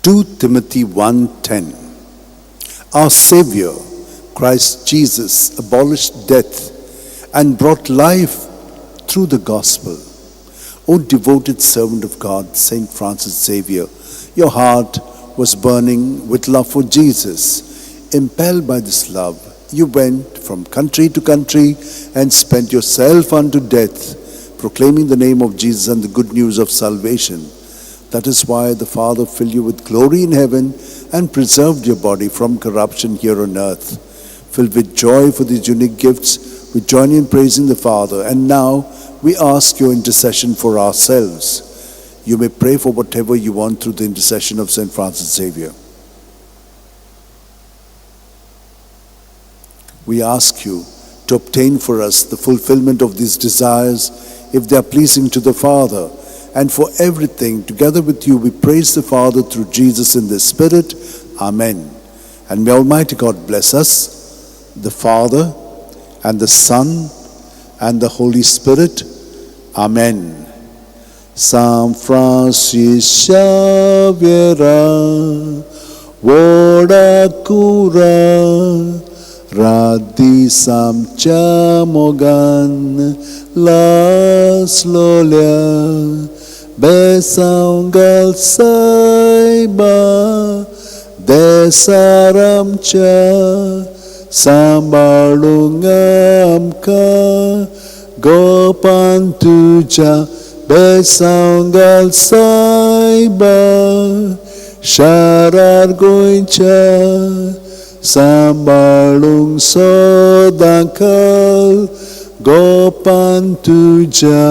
2 Timothy 1:10. Our Saviour, Christ Jesus, abolished death and brought life through the gospel. O devoted servant of God, Saint Francis Xavier, your heart was burning with love for Jesus. Impelled by this love, you went from country to country and spent yourself unto death, proclaiming the name of Jesus and the good news of salvation. That is why the Father filled you with glory in heaven and preserved your body from corruption here on earth. Filled with joy for these unique gifts, we join in praising the Father. And now we ask your intercession for ourselves. You may pray for whatever you want through the intercession of St. Francis Xavier. We ask you to obtain for us the fulfillment of these desires if they are pleasing to the Father. And for everything, together with you, we praise the Father through Jesus in the Spirit. Amen. And may Almighty God bless us, the Father, and the Son, and the Holy Spirit. Amen. San Francis Xavier, Vodacura, Radisam Chamogan, Las Lolia, Besaungal Saiba, Desaram Cha, Sambalungam Ka, Gopantuja, Besaungal Saiba, Sharar Goincha, Sambalung Sodakal, Gopantuja.